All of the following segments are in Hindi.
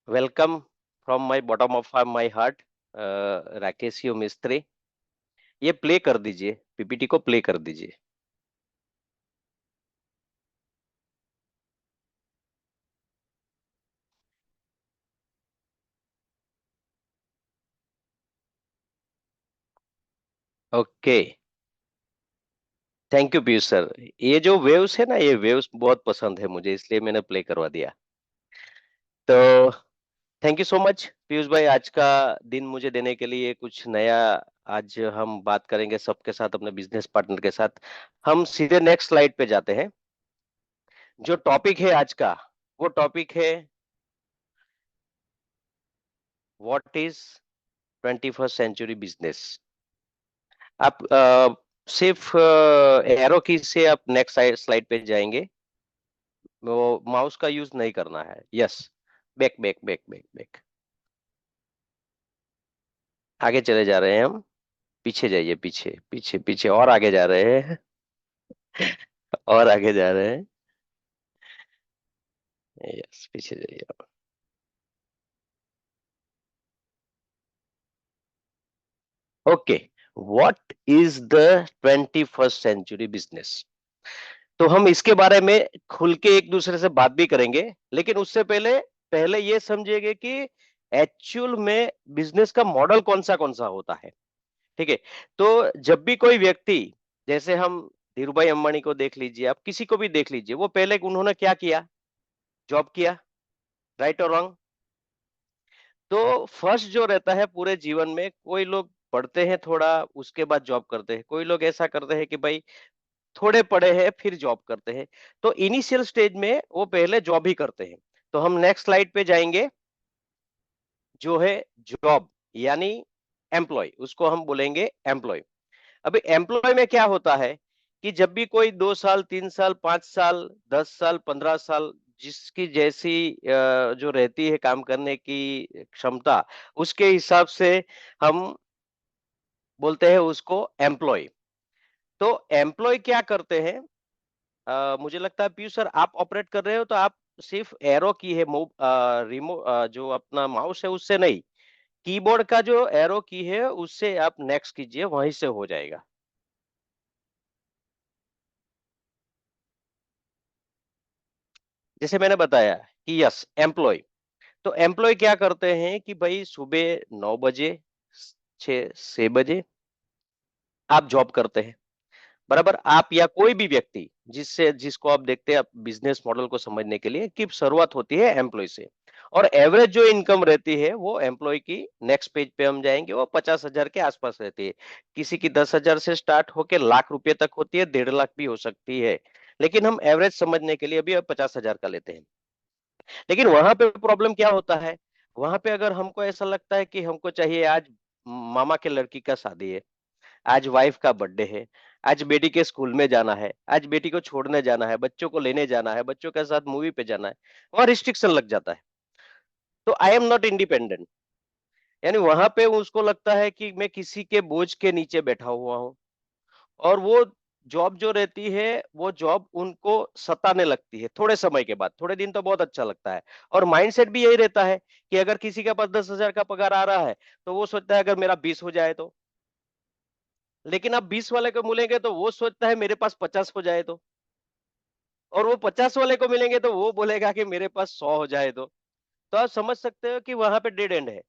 Welcome from my bottom of my heart. Rakesh you मिस्त्री, ये प्ले कर दीजिए, पीपीटी को प्ले कर दीजिए। Okay, thank you Piyush sir. ये जो वेव्स है ना, ये वेव्स बहुत पसंद है मुझे, इसलिए मैंने प्ले करवा दिया। तो thank you so much Piyush भाई, आज का दिन मुझे देने के लिए कुछ नया। आज हम बात करेंगे सबके साथ, अपने बिजनेस पार्टनर के साथ। हम सीधे नेक्स्ट स्लाइड पे जाते हैं। जो टॉपिक है आज का, वो टॉपिक है what is 21st century business. आप सिर्फ एरो की से आप नेक्स्ट स्लाइड पे जाएंगे। वो माउस का यूज नहीं करना है। Yes, back back back back back. आगे चले जा रहे हैं हम। पीछे जाइए, पीछे पीछे पीछे, और आगे जा रहे हैं। और आगे जा रहे हैं। यस, पीछे जाइए। Okay, what is the 21st century business. तो हम इसके बारे में खुल के एक दूसरे से बात भी करेंगे, लेकिन उससे पहले पहले ये समझिएगा कि एक्चुअल में बिजनेस का मॉडल कौन सा होता है। ठीक है। तो जब भी कोई व्यक्ति, जैसे हम धीरू भाई अंबानी को देख लीजिए, आप किसी को भी देख लीजिए, वो पहले उन्होंने क्या किया? जॉब किया। राइट और रॉन्ग? तो फर्स्ट जो रहता है पूरे जीवन में, कोई लोग पढ़ते हैं थोड़ा, उसके बाद जॉब करते हैं। कोई लोग ऐसा करते हैं कि भाई थोड़े पढ़े हैं फिर जॉब करते हैं। तो इनिशियल स्टेज में वो पहले जॉब ही करते हैं। तो हम नेक्स्ट स्लाइड पे जाएंगे। जो है जॉब, यानी एम्प्लॉय, उसको हम बोलेंगे एम्प्लॉय। अभी एम्प्लॉय में क्या होता है कि जब भी कोई 2 साल, 3 साल, 5 साल, 10 साल, 15 साल, जिसकी जैसी जो रहती है काम करने की क्षमता, उसके हिसाब से हम बोलते हैं उसको एम्प्लॉय। तो एम्प्लॉय क्या करते हैं? मुझे लगता है पीयूष सर आप ऑपरेट कर रहे हो, तो आप सिर्फ एरो की है, जो अपना माउस है उससे नहीं, कीबोर्ड का जो एरो की है उससे आप नेक्स्ट कीजिए, वहीं से हो जाएगा। जैसे मैंने बताया कि यस, एम्प्लॉय। तो एम्प्लॉय क्या करते हैं कि भाई सुबह 9 बजे, 6 बजे आप जॉब करते हैं। बराबर, आप या कोई भी व्यक्ति जिसको आप देखते हैं, बिजनेस मॉडल को समझने के लिए, कि शुरुआत होती है एम्प्लॉय से। और एवरेज जो इनकम रहती है वो एम्प्लॉय की, नेक्स्ट पेज पे हम जाएंगे, वो 50,000 के आसपास रहती है। किसी की 10,000 से स्टार्ट होकर लाख रुपए तक होती है, 1.5 लाख भी हो सकती है। लेकिन हम एवरेज समझने के लिए अभी 50,000 का लेते हैं। लेकिन वहां पे प्रॉब्लम क्या होता है? वहां पे अगर हमको ऐसा लगता है कि हमको चाहिए, आज मामा के लड़की का शादी है, आज वाइफ का बर्थडे है, आज बेटी के स्कूल में जाना है, आज बेटी को छोड़ने जाना है, बच्चों को लेने जाना है, बच्चों के साथ मूवी पे जाना है, वहां रिस्ट्रिक्शन लग जाता है। तो आई एम नॉट इंडिपेंडेंट, यानी वहां पे उसको लगता है कि मैं किसी के बोझ के नीचे बैठा हुआ हूँ। और वो जॉब जो रहती है, वो जॉब उनको सताने लगती है थोड़े समय के बाद। थोड़े दिन तो बहुत अच्छा लगता है, और माइंडसेट भी यही रहता है कि अगर किसी के पास 10,000 का पगार आ रहा है, तो वो सोचता है अगर मेरा 20 हो जाए तो। लेकिन आप 20 वाले को मिलेंगे तो वो सोचता है मेरे पास 50 हो जाए तो। और वो 50 वाले को मिलेंगे तो वो बोलेगा कि मेरे पास 100 हो जाए तो आप समझ सकते हो कि वहां पे डेड एंड है।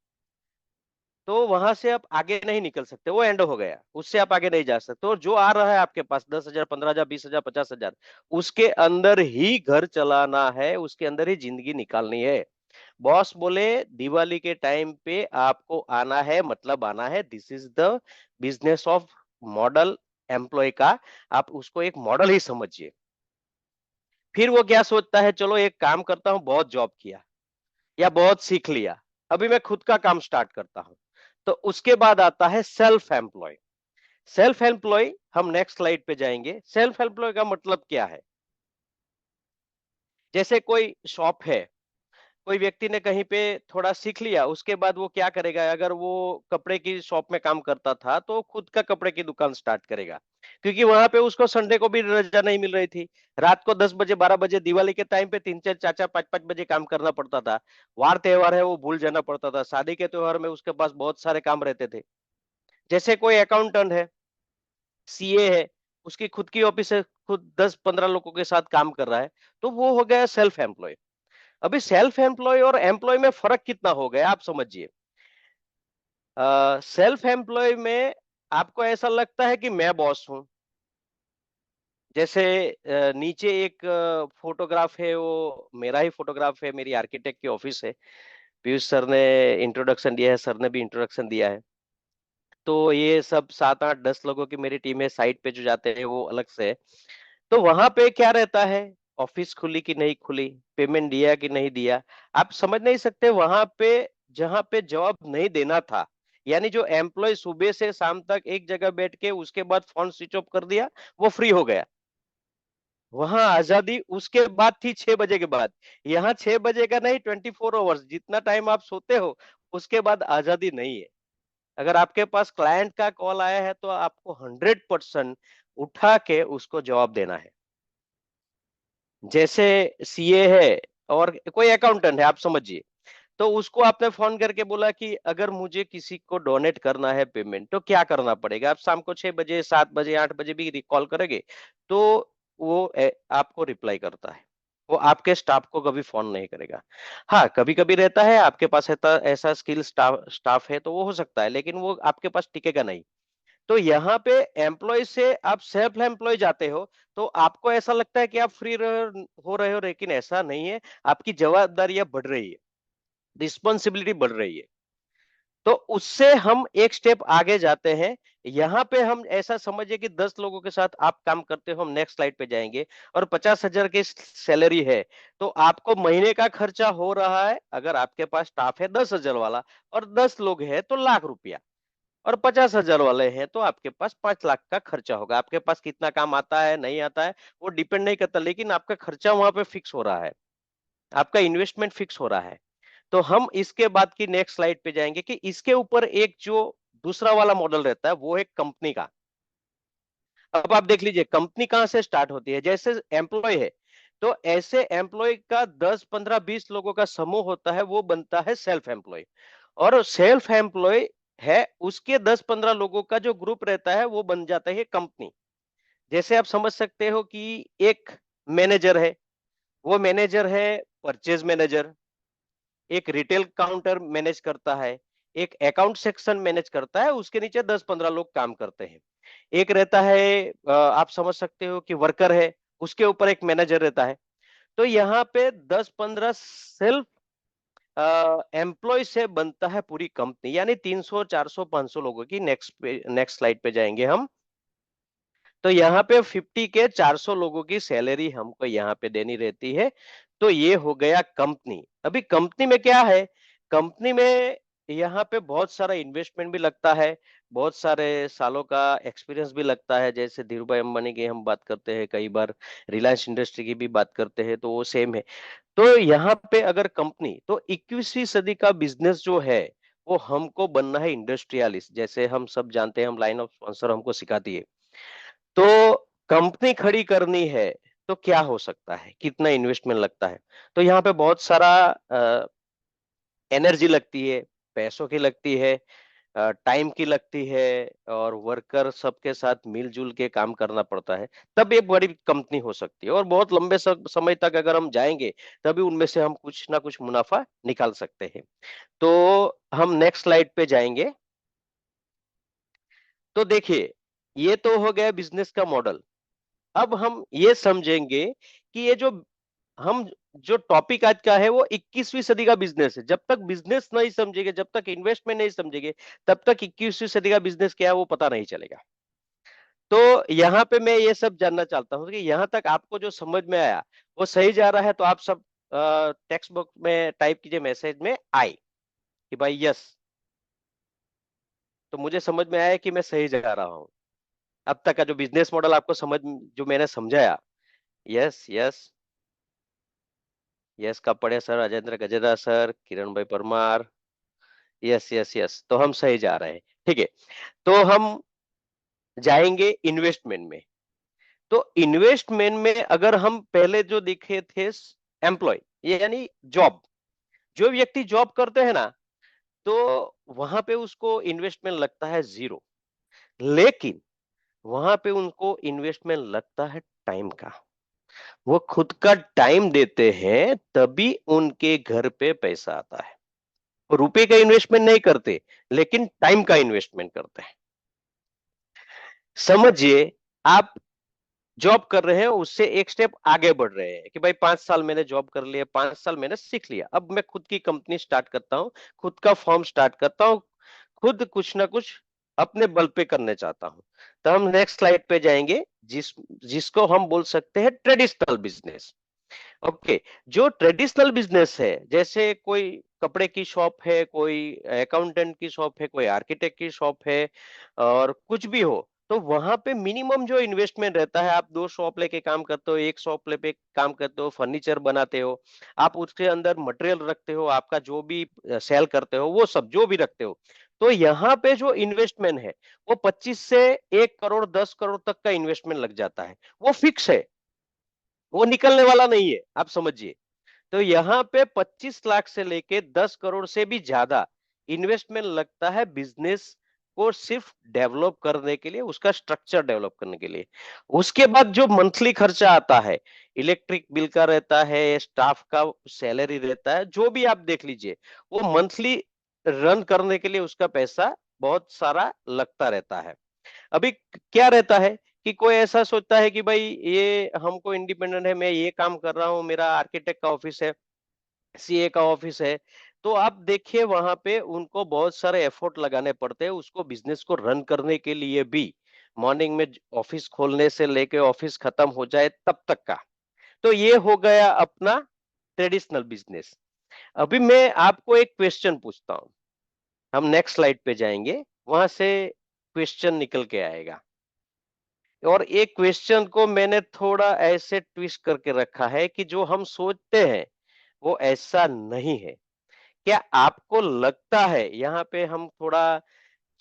तो वहां से आप आगे नहीं निकल सकते, वो एंड हो गया, उससे आप आगे नहीं जा सकते। और जो आ रहा है आपके पास 10,000, 15,000, 20,000, 50,000, उसके अंदर ही घर चलाना है, उसके अंदर ही जिंदगी निकालनी है। बॉस बोले दिवाली के टाइम पे आपको आना है, मतलब आना है। This is the business of model employ का। आप उसको एक मॉडल ही समझिए। फिर वो क्या सोचता है, चलो एक काम करता हूं, बहुत जॉब किया या बहुत सीख लिया, अभी मैं खुद का काम स्टार्ट करता हूं। तो उसके बाद आता है सेल्फ एम्प्लॉय। सेल्फ एम्प्लॉय, हम नेक्स्ट स्लाइड पे जाएंगे। सेल्फ एम्प्लॉय का मतलब क्या है? जैसे कोई शॉप है, कोई व्यक्ति ने कहीं पे थोड़ा सीख लिया, उसके बाद वो क्या करेगा? अगर वो कपड़े की शॉप में काम करता था, तो खुद का कपड़े की दुकान स्टार्ट करेगा। क्योंकि वहां पे उसको संडे को भी रजा नहीं मिल रही थी। रात को 10 बजे 12 बजे दिवाली के टाइम पे 3 4 4 5 5 बजे काम करना पड़ता था। वार त्योहार है वो भूल जाना पड़ता था। शादी के त्योहार में उसके पास बहुत सारे काम रहते थे। जैसे कोई अकाउंटेंट है, सीए है, उसकी खुद की ऑफिस है, खुद 10 15 लोगों के साथ काम कर रहा है, तो वो हो गया सेल्फ एम्प्लॉय। अभी सेल्फ एम्प्लॉय और एम्प्लॉय में फर्क कितना हो गया आप समझिए। सेल्फ एम्प्लॉय में आपको ऐसा लगता है कि मैं बॉस हूं। जैसे नीचे एक फोटोग्राफ है, वो मेरा ही फोटोग्राफ है, मेरी आर्किटेक्ट की ऑफिस है। पीयूष सर ने इंट्रोडक्शन दिया है, सर ने भी इंट्रोडक्शन दिया है। तो ये सब 7 8 10 लोगों की मेरी टीम है। साइट पे जो जाते हैं वो अलग से है। तो वहां पे क्या रहता है, ऑफिस खुली कि नहीं खुली, पेमेंट दिया कि नहीं दिया, आप समझ नहीं सकते। वहां पे जहां पे जवाब नहीं देना था, यानी जो एम्प्लॉय सुबह से शाम तक एक जगह बैठ के उसके बाद फोन स्विच ऑफ कर दिया, वो फ्री हो गया। वहां आजादी उसके बाद थी 6 बजे के बाद। यहाँ 6 बजे का नहीं, 24 आवर्स जितना टाइम आप सोते हो उसके बाद आजादी नहीं है। अगर आपके पास क्लाइंट का कॉल आया है तो आपको 100% उठा के उसको जवाब देना है। जैसे सीए है और कोई अकाउंटेंट है, आप समझिए। तो उसको आपने फोन करके बोला कि अगर मुझे किसी को डोनेट करना है पेमेंट, तो क्या करना पड़ेगा। आप शाम को 6 बजे 7 बजे 8 बजे भी कॉल करेंगे तो वो आपको रिप्लाई करता है। वो आपके स्टाफ को कभी फोन नहीं करेगा। हाँ, कभी कभी रहता है आपके पास ऐसा ऐसा स्किल स्टाफ स्टाफ है तो वो हो सकता है, लेकिन वो आपके पास टिकेगा नहीं। तो यहाँ पे एम्प्लॉय से आप सेल्फ एम्प्लॉय जाते हो, तो आपको ऐसा लगता है कि आप फ्री हो रहे हो, लेकिन ऐसा नहीं है। आपकी जवाबदारियां बढ़ रही है, रिस्पॉन्सिबिलिटी बढ़ रही है। तो उससे हम एक स्टेप आगे जाते हैं। यहाँ पे हम ऐसा समझिए कि 10 लोगों के साथ आप काम करते हो, हम नेक्स्ट स्लाइड पे जाएंगे। और 50,000 की सैलरी है, तो आपको महीने का खर्चा हो रहा है, अगर आपके पास स्टाफ है 10,000 वाला और 10 लोग हैं तो ₹1,00,000, और 50,000 वाले हैं तो आपके पास 5 लाख का खर्चा होगा। आपके पास कितना काम आता है नहीं आता है वो डिपेंड नहीं करता, लेकिन आपका खर्चा वहां पे फिक्स हो रहा है, आपका इन्वेस्टमेंट फिक्स हो रहा है। तो हम इसके बाद की नेक्स्ट स्लाइड पे जाएंगे कि इसके ऊपर एक जो दूसरा वाला मॉडल रहता है वो है कंपनी का। अब आप देख लीजिए कंपनी कहां से स्टार्ट होती है। जैसे एम्प्लॉय है, तो ऐसे एम्प्लॉय का 10 15 20 लोगों का समूह होता है, वो बनता है सेल्फ एम्प्लॉय। और सेल्फ एम्प्लॉय है, उसके 10 15 लोगों का जो ग्रुप रहता है वो बन जाता है कंपनी। जैसे आप समझ सकते हो कि एक मैनेजर है, वो मैनेजर है परचेज मैनेजर। एक रिटेल काउंटर मैनेज करता है, एक अकाउंट सेक्शन मैनेज करता है, उसके नीचे 10 15 लोग काम करते हैं। एक रहता है आप समझ सकते हो कि वर्कर है, उसके ऊपर एक मैनेजर रहता है। तो यहाँ पे 10 15 सेल्फ एम्प्लॉय से बनता है पूरी कंपनी, यानी 300 400 500 लोगों की। नेक्स्ट स्लाइड पे जाएंगे हम। तो यहाँ पे 50 के 400 लोगों की सैलरी हमको यहाँ पे देनी रहती है। तो ये हो गया कंपनी। अभी कंपनी में क्या है, कंपनी में यहाँ पे बहुत सारा इन्वेस्टमेंट भी लगता है, बहुत सारे सालों का एक्सपीरियंस भी लगता है। जैसे धीरू भाई अंबानी की हम बात करते हैं, कई बार रिलायंस इंडस्ट्री की भी बात करते हैं, तो वो सेम है। तो यहाँ पे अगर कंपनी, तो 21वीं सदी का बिजनेस जो है वो हमको बनना है इंडस्ट्रियलिस्ट। जैसे हम सब जानते हैं, हम लाइन ऑफ स्पॉन्सर हमको सिखाती है। तो कंपनी खड़ी करनी है तो क्या हो सकता है, कितना इन्वेस्टमेंट लगता है। तो यहाँ पे बहुत सारा एनर्जी लगती है, पैसों की लगती है, टाइम की लगती है, और वर्कर सबके साथ मिलजुल के काम करना पड़ता है। तब एक बड़ी कंपनी हो सकती है, और बहुत लंबे समय तक अगर हम जाएंगे तभी उनमें से हम कुछ ना कुछ मुनाफा निकाल सकते हैं। तो हम नेक्स्ट स्लाइड पे जाएंगे। तो देखिए, ये तो हो गया बिजनेस का मॉडल। अब हम ये समझेंगे कि ये जो हम जो टॉपिक आज का है वो 21वीं सदी का बिजनेस है। जब तक बिजनेस नहीं समझेंगे, जब तक इन्वेस्टमेंट नहीं समझेंगे, तब तक 21वीं सदी का बिजनेस क्या है वो पता नहीं चलेगा। तो यहाँ पे मैं ये सब जानना चाहता हूँ कि यहाँ तक आपको जो समझ में आया वो सही जा रहा है, तो आप सब टेक्स्ट बुक में टाइप कीजिए मैसेज में आई कि भाई यस। तो मुझे समझ में आया कि मैं सही जा रहा हूँ। अब तक का जो बिजनेस मॉडल आपको समझ, जो मैंने समझाया, यस यस। यस का पढ़े सर, राजेंद्र गजेदा सर, किरण भाई परमार। यस यस यस, तो हम सही जा रहे हैं। ठीक है। तो हम जाएंगे इन्वेस्टमेंट में। तो इन्वेस्टमेंट में अगर हम पहले जो देखे थे एम्प्लॉय, ये यानी जॉब, जो व्यक्ति जॉब करते हैं ना, तो वहां पे उसको इन्वेस्टमेंट लगता है जीरो। लेकिन वहां पे उनको इन्वेस्टमेंट लगता है टाइम का। वो खुद का टाइम देते हैं तभी उनके घर पे पैसा आता है। वो रुपए का इन्वेस्टमेंट नहीं करते, लेकिन टाइम का इन्वेस्टमेंट करते हैं। समझिए, आप जॉब कर रहे हैं, उससे एक स्टेप आगे बढ़ रहे हैं कि भाई 5 साल मैंने जॉब कर लिया, 5 साल मैंने सीख लिया, अब मैं खुद की कंपनी स्टार्ट करता हूं, खुद का फॉर्म स्टार्ट करता हूं, खुद कुछ ना कुछ अपने बल पे करने चाहता हूं। तो हम नेक्स्ट स्लाइड पे जाएंगे, जिसको हम बोल सकते हैं ट्रेडिशनल बिजनेस। ओके। जो ट्रेडिशनल बिजनेस है, जैसे कोई कपड़े की शॉप है, कोई अकाउंटेंट की शॉप है, कोई आर्किटेक्ट की शॉप है, और कुछ भी हो, तो वहां पे मिनिमम जो इन्वेस्टमेंट रहता है, आप 2 शॉप लेके काम करते हो, एक शॉप लेके काम करते हो, फर्नीचर बनाते हो, आप उसके अंदर मटेरियल रखते हो, आपका जो भी सेल करते हो, वो सब जो भी रखते हो, तो यहाँ पे जो इन्वेस्टमेंट है, वो 25 से 1 करोड़ 10 करोड़ तक का इन्वेस्टमेंट लग जाता है। वो फिक्स है, वो निकलने वाला नहीं है, आप समझिए। तो यहाँ पे 25 लाख से लेके 10 करोड़ से भी ज्यादा इन्वेस्टमेंट लगता है बिजनेस को सिर्फ डेवलप करने के लिए, उसका स्ट्रक्चर डेवलप करने के लिए। उसके बाद जो मंथली खर्चा आता है, इलेक्ट्रिक बिल का रहता है, स्टाफ का सैलरी रहता है, जो भी आप देख लीजिए, वो मंथली रन करने के लिए उसका पैसा बहुत सारा लगता रहता है। अभी क्या रहता है कि कोई ऐसा सोचता है कि भाई ये हमको इंडिपेंडेंट है, मैं ये काम कर रहा हूँ, मेरा आर्किटेक्ट का ऑफिस है, सीए का ऑफिस है, तो आप देखिए वहां पे उनको बहुत सारे एफर्ट लगाने पड़ते हैं उसको बिजनेस को रन करने के लिए भी। मॉर्निंग में ऑफिस खोलने से लेके ऑफिस खत्म हो जाए तब तक का। तो ये हो गया अपना ट्रेडिशनल बिजनेस। अभी मैं आपको एक क्वेश्चन पूछता हूं, हम नेक्स्ट स्लाइड पे जाएंगे, वहां से क्वेश्चन निकल के आएगा। और एक क्वेश्चन को मैंने थोड़ा ऐसे ट्विस्ट करके रखा है कि जो हम सोचते हैं वो ऐसा नहीं है। क्या आपको लगता है, यहाँ पे हम थोड़ा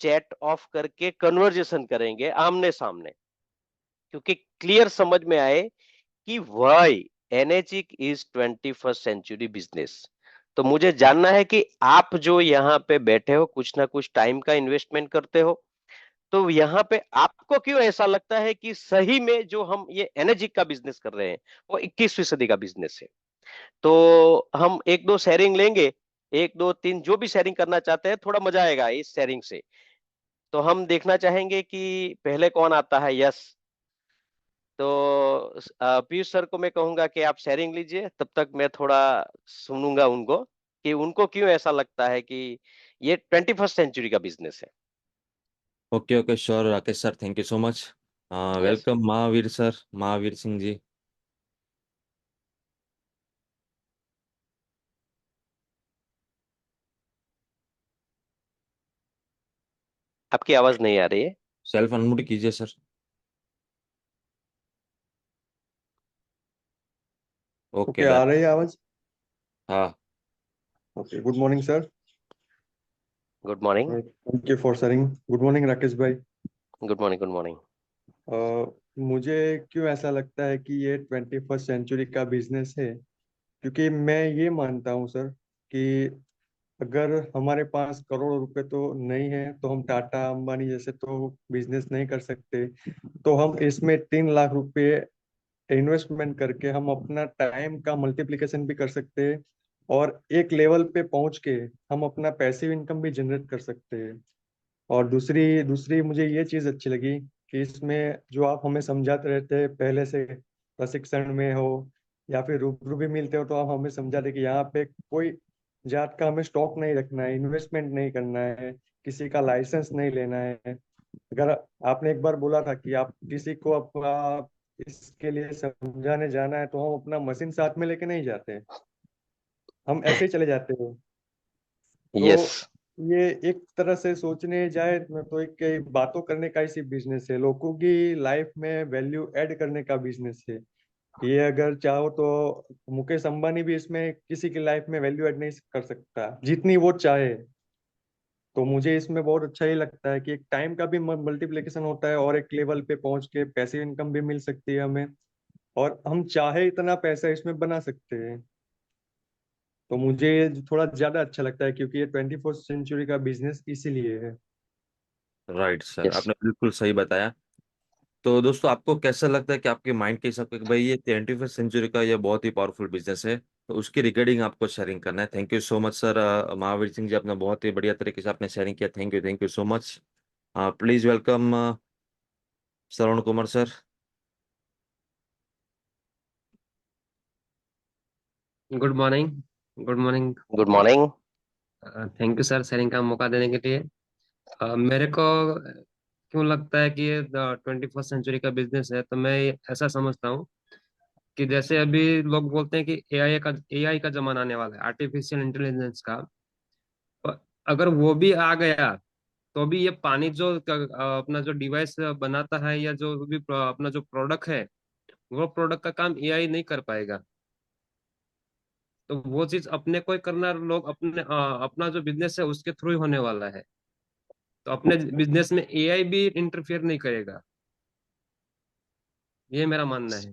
चैट ऑफ करके कन्वर्जेशन करेंगे आमने सामने, क्योंकि क्लियर समझ में आए कि वाई एनएचिक इज 21st सेंचुरी बिजनेस। तो मुझे जानना है कि आप जो यहाँ पे बैठे हो, कुछ ना कुछ टाइम का इन्वेस्टमेंट करते हो, तो यहाँ पे आपको क्यों ऐसा लगता है कि सही में जो हम ये एनर्जी का बिजनेस कर रहे हैं वो 21वीं सदी का बिजनेस है। तो हम एक दो शेयरिंग लेंगे, एक दो तीन जो भी शेयरिंग करना चाहते हैं, थोड़ा मजा आएगा इस शेयरिंग से। तो हम देखना चाहेंगे कि पहले कौन आता है। यस। तो पीयूष सर को मैं कहूंगा कि आप शेयरिंग लीजिए, तब तक मैं थोड़ा सुनूंगा उनको कि उनको क्यों ऐसा लगता है कि ये 21st सेंचुरी का बिजनेस है। Okay okay sure Rakesh sir, thank you so much. Yes. Welcome Mahavir sir, Mahavir Singh ji. आपकी आवाज नहीं आ रही है। सेल्फ अनम्यूट कीजिए सर। ओके ओके, आ डन। रही है आवाज? हाँ। Okay, good morning sir. Good morning. Thank you for sharing. Good morning Rakesh भाई। Good morning. Good morning. मुझे क्यों ऐसा लगता है कि ये 21st सेंचुरी का बिजनेस है? क्योंकि मैं ये मानता हूँ सर कि अगर हमारे पास करोड़ रुपए तो नहीं है तो हम टाटा अंबानी जैसे तो बिजनेस नहीं कर सकते। तो हम इसमें 3 लाख रुपए इन्वेस्टमेंट करके हम अपना टाइम का मल्टीप्लिकेशन भी कर सकते हैं, और एक लेवल पे पहुंच के हम अपना पैसिव इनकम भी जनरेट कर सकते हैं। और दूसरी दूसरी मुझे ये चीज़ अच्छी लगी कि इसमें जो आप हमें समझाते रहते हैं पहले से, प्रशिक्षण में हो या फिर रूबरू भी मिलते हो, तो आप हमें समझाते कि यहाँ पे कोई जात का हमें स्टॉक नहीं रखना है, इन्वेस्टमेंट नहीं करना है, किसी का लाइसेंस नहीं लेना है। अगर आपने एक बार बोला था कि आप किसी को आप इसके लिए समझाने जाना है तो हम अपना मशीन साथ में लेके नहीं जाते, हम ऐसे ही चले जाते हैं। यस। तो ये एक तरह से सोचने जाए तो एक बातों करने का इसी बिजनेस है, लोगों की लाइफ में वैल्यू ऐड करने का बिजनेस है। ये अगर चाहो तो मुकेश अंबानी भी इसमें किसी की लाइफ में वैल्यू ऐड नहीं कर सकता जितनी वो चाहे। तो मुझे इसमें बहुत अच्छा ही लगता है कि एक टाइम का भी मल्टीप्लिकेशन होता है और एक लेवल पे पहुंच के पैसिव इनकम भी मिल सकती है हमें, और हम चाहे इतना पैसा इसमें बना सकते हैं। तो मुझे ये थोड़ा ज्यादा अच्छा लगता है क्योंकि ये 21st सेंचुरी का बिजनेस इसीलिए है। Right sir, yes. आपने बिल्कुल सही बताया। तो दोस्तों, आपको कैसा लगता है कि आपके माइंड के हिसाब से कि भाई ये 21st सेंचुरी का ये बहुत ही पावरफुल बिजनेस है, तो उसकी रिगार्डिंग आपको शेयरिंग करना है। Thank you so much sir. Mahavir Singh ji, आपने बहुत ही बढ़िया तरीके से आपने शेयरिंग किया। Thank you so much. Please welcome Shravan Kumar sir. Good morning. Good morning. Good morning. Thank you sir sharing का मौका देने के लिए। मेरे को क्यों लगता है कि ये 21st सेंचुरी का बिजनेस है, तो मैं ऐसा समझता हूँ कि जैसे अभी लोग बोलते हैं कि एआई का जमाना आने वाला है, आर्टिफिशियल इंटेलिजेंस का। पर अगर वो भी आ गया तो भी ये पानी जो अपना जो डिवाइस बनाता है या जो भी अपना जो प्रोडक्ट है, वो प्रोडक्ट का काम एआई नहीं कर पाएगा। तो वो चीज अपने को ही करना, लोग अपना जो बिजनेस है उसके थ्रू ही होने वाला है। तो अपने बिजनेस में एआई भी इंटरफेयर नहीं करेगा, ये मेरा मानना है।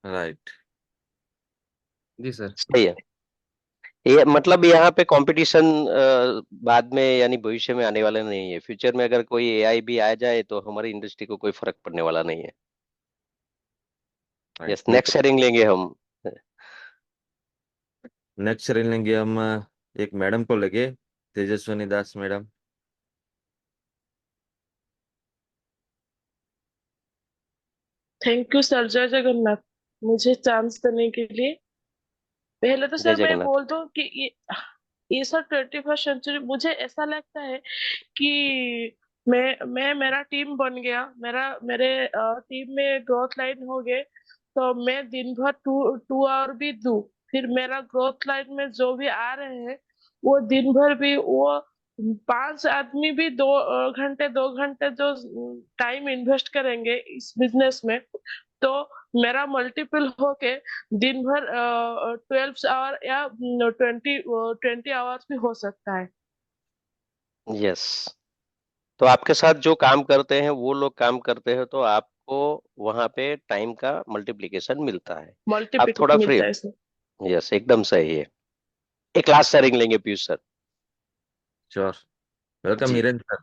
राइट। जी सर। सही है। ये मतलब यहाँ पे कंपटीशन बाद में यानी भविष्य में आने वाला नहीं है। फ्यूचर में अगर कोई एआई भी आ जाए तो हमारी इंडस्ट्री को कोई फर्क पड़ने वाला नहीं है। राइट, यस, नेक्स्ट बिल्कुल। शेयरिंग लेंगे हम। नेक्स्ट श्रेणी लेंगे हम एक मैडम को लगे, तेजस्वनी दास मैडम। थैंक यू सर, जय जगन्नाथ, मुझे चांस देने के लिए। पहले तो जय सर मैं जगन्नाथ। बोल दूं कि ये सर 21st सेंचुरी मुझे ऐसा लगता है कि मैं मेरा टीम बन गया, मेरे टीम में ग्रोथ लाइन हो गए, तो मैं दिन भर 2 2 आवर भी दूं, फिर मेरा ग्रोथ लाइन में जो भी आ रहे हैं वो दिन भर भी वो 5 आदमी भी 2 घंटे 2 घंटे जो टाइम इन्वेस्ट करेंगे इस बिजनेस में, तो मेरा मल्टीपल होके दिन भर 12 आवर या 20 20 आवर्स भी हो सकता है। यस। तो आपके साथ जो काम करते हैं वो लोग काम करते हैं तो आपको वहां पे टाइम का मल्टीप्लिकेशन मिलता है। आप थोड़ा मल्टीप्लिकेशन फ्री। मिलता है सर। यस, एकदम सही है। एक लास्ट शेयरिंग लेंगे पीयूष सर। श्योर। वेलकम जी। Hiren sir.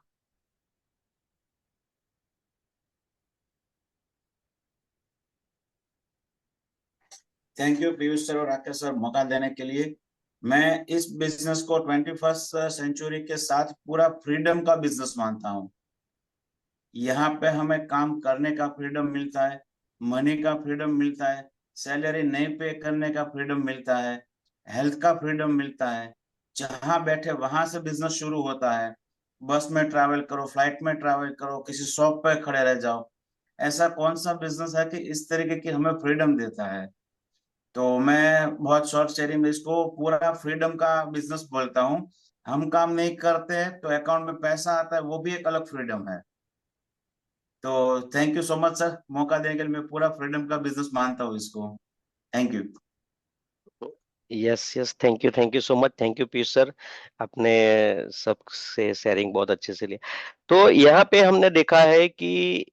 Thank you Piyush sir और राकेश सर मौका देने के लिए। मैं इस बिजनेस को 21st सेंचुरी के साथ पूरा फ्रीडम का बिजनेस मानता हूँ। यहाँ पे हमें काम करने का फ्रीडम मिलता है, मनी का फ्रीडम मिलता है, सैलरी नहीं पे करने का फ्रीडम मिलता है, हेल्थ का फ्रीडम मिलता है। जहां बैठे वहां से बिजनेस शुरू होता है। बस में ट्रैवल करो, फ्लाइट में ट्रैवल करो, किसी शॉप पे खड़े रह जाओ। ऐसा कौन सा बिजनेस है कि इस तरीके की हमें फ्रीडम देता है? तो मैं बहुत शॉर्ट शेयरिंग में इसको पूरा फ्रीडम का बिजनेस बोलता हूँ। हम काम नहीं करते हैं तो अकाउंट में पैसा आता है, वो भी एक अलग फ्रीडम है। तो thank you so much sir, मौका देने के लिए। मैं पूरा फ्रीडम का बिजनेस मानता हूँ इसको। Thank you. Yes yes, thank you so much, thank you Piyush sir. आपने सबसे शेयरिंग बहुत अच्छे से लिया। तो यहाँ पे हमने देखा है कि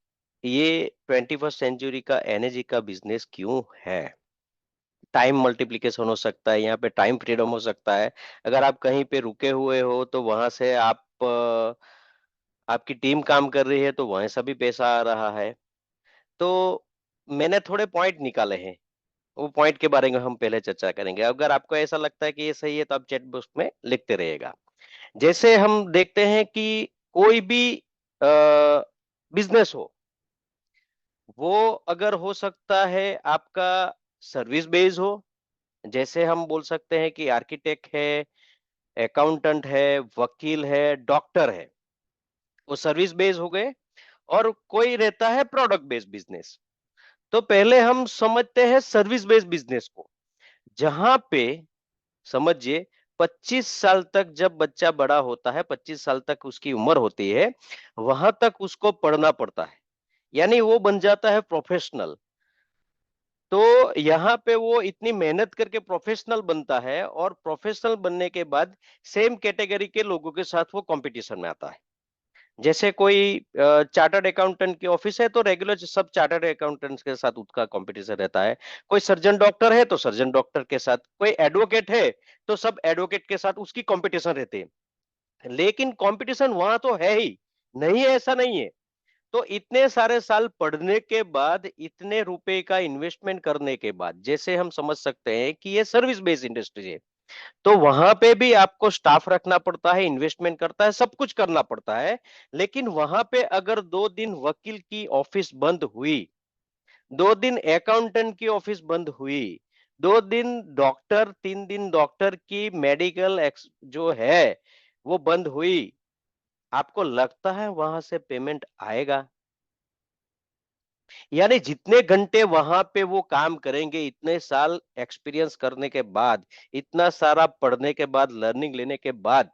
ये 21st सेंचुरी का एनर्जी का बिजनेस क्यों है। टाइम मल्टीप्लिकेशन हो सकता है, यहाँ पे टाइम फ्रीडम हो सकता है। अगर आप कहीं पे रुके हुए हो तो वहां से आप आपकी टीम काम कर रही है तो वहां से भी पैसा आ रहा है। तो मैंने थोड़े पॉइंट निकाले हैं, वो पॉइंट के बारे में हम पहले चर्चा करेंगे। अगर आपको ऐसा लगता है कि ये सही है तो आप चैट बॉक्स में लिखते रहिएगा। जैसे हम देखते हैं कि कोई भी बिजनेस हो, वो अगर हो सकता है आपका सर्विस बेस्ड हो। जैसे हम बोल सकते हैं कि आर्किटेक्ट है, अकाउंटेंट है, वकील है, डॉक्टर है, वो सर्विस बेस्ड हो गए। और कोई रहता है प्रोडक्ट बेस्ड बिजनेस। तो पहले हम समझते हैं सर्विस बेस्ड बिजनेस को, जहां पे समझिए 25 साल तक जब बच्चा बड़ा होता है, 25 साल तक उसकी उम्र होती है, वहां तक उसको पढ़ना पड़ता है, यानी वो बन जाता है प्रोफेशनल। तो यहाँ पे वो इतनी मेहनत करके प्रोफेशनल बनता है, और प्रोफेशनल बनने के बाद सेम कैटेगरी के लोगों के साथ वो कंपटीशन में आता है। जैसे कोई चार्टर्ड अकाउंटेंट की ऑफिस है, तो रेगुलर सब चार्टर्ड अकाउंटेंट्स के साथ उसका कंपटीशन रहता है। कोई सर्जन डॉक्टर है तो सर्जन डॉक्टर के साथ, कोई एडवोकेट है तो सब एडवोकेट के साथ उसकी कंपटीशन रहती है। लेकिन कंपटीशन वहां तो है ही नहीं है, ऐसा नहीं है। तो इतने सारे साल पढ़ने के बाद, इतने रुपए का इन्वेस्टमेंट करने के बाद, जैसे हम समझ सकते हैं कि ये सर्विस बेस्ड इंडस्ट्री है, तो वहां पे भी आपको स्टाफ रखना पड़ता है, इन्वेस्टमेंट करता है, सब कुछ करना पड़ता है। लेकिन वहां पे अगर 2 दिन वकील की ऑफिस बंद हुई, 2 दिन अकाउंटेंट की ऑफिस बंद हुई, 2 दिन डॉक्टर, 3 दिन डॉक्टर की मेडिकल जो है वो बंद हुई, आपको लगता है वहां से पेमेंट आएगा? यानी जितने घंटे वहां पे वो काम करेंगे, इतने साल एक्सपीरियंस करने के बाद, इतना सारा पढ़ने के बाद, लर्निंग लेने के बाद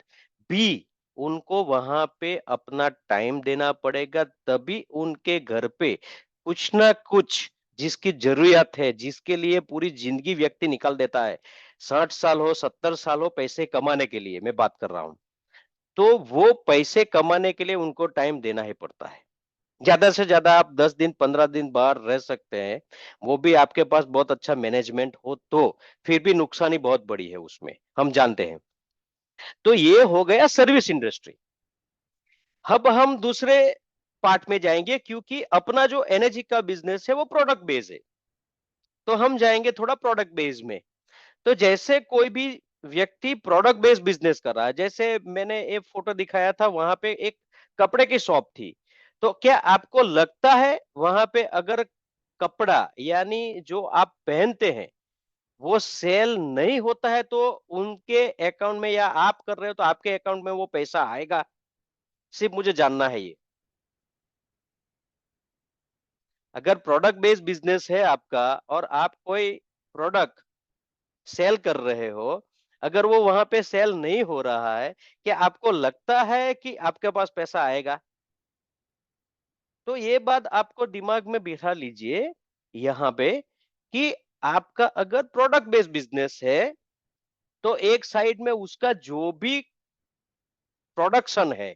भी उनको वहां पे अपना टाइम देना पड़ेगा, तभी उनके घर पे कुछ ना कुछ, जिसकी जरूरत है, जिसके लिए पूरी जिंदगी व्यक्ति निकाल देता है, 60 साल हो, 70 साल हो, पैसे कमाने के लिए मैं बात कर रहा हूं, तो वो पैसे कमाने के लिए उनको टाइम देना ही पड़ता है। ज्यादा से ज्यादा आप 10 दिन 15 दिन बाहर रह सकते हैं, वो भी आपके पास बहुत अच्छा मैनेजमेंट हो तो, फिर भी नुकसानी बहुत बड़ी है उसमें, हम जानते हैं। तो ये हो गया सर्विस इंडस्ट्री। अब हम दूसरे पार्ट में जाएंगे, क्योंकि अपना जो एनर्जी का बिजनेस है वो प्रोडक्ट बेस्ड है, तो हम जाएंगे थोड़ा प्रोडक्ट बेस्ड में। तो जैसे कोई भी व्यक्ति प्रोडक्ट बेस्ड बिजनेस कर रहा है, जैसे मैंने एक फोटो दिखाया था, वहां पे एक कपड़े की शॉप थी, तो क्या आपको लगता है वहां पे अगर कपड़ा यानी जो आप पहनते हैं वो सेल नहीं होता है, तो उनके अकाउंट में, या आप कर रहे हो तो आपके अकाउंट में वो पैसा आएगा? सिर्फ मुझे जानना है ये। अगर प्रोडक्ट बेस्ड बिजनेस है आपका, और आप कोई प्रोडक्ट सेल कर रहे हो, अगर वो वहां पे सेल नहीं हो रहा है, क्या आपको लगता है कि आपके पास पैसा आएगा? तो ये बात आपको दिमाग में बिठा लीजिए यहाँ पे, कि आपका अगर प्रोडक्ट बेस्ड बिजनेस है, तो एक साइड में उसका जो भी प्रोडक्शन है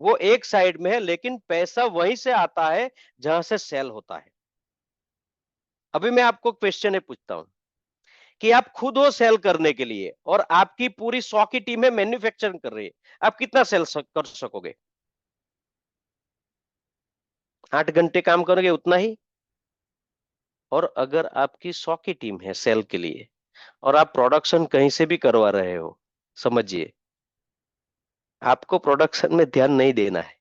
वो एक साइड में है, लेकिन पैसा वहीं से आता है जहां से सेल होता है। अभी मैं आपको क्वेश्चन है पूछता हूं कि आप खुद हो सेल करने के लिए, और आपकी पूरी 100 की टीम है मैन्युफैक्चरिंग कर रही है, आप कितना सेल कर सकोगे? 8 घंटे काम करोगे उतना ही। और अगर आपकी 100 की टीम है सेल के लिए, और आप प्रोडक्शन कहीं से भी करवा रहे हो, समझिए, आपको प्रोडक्शन में ध्यान नहीं देना है,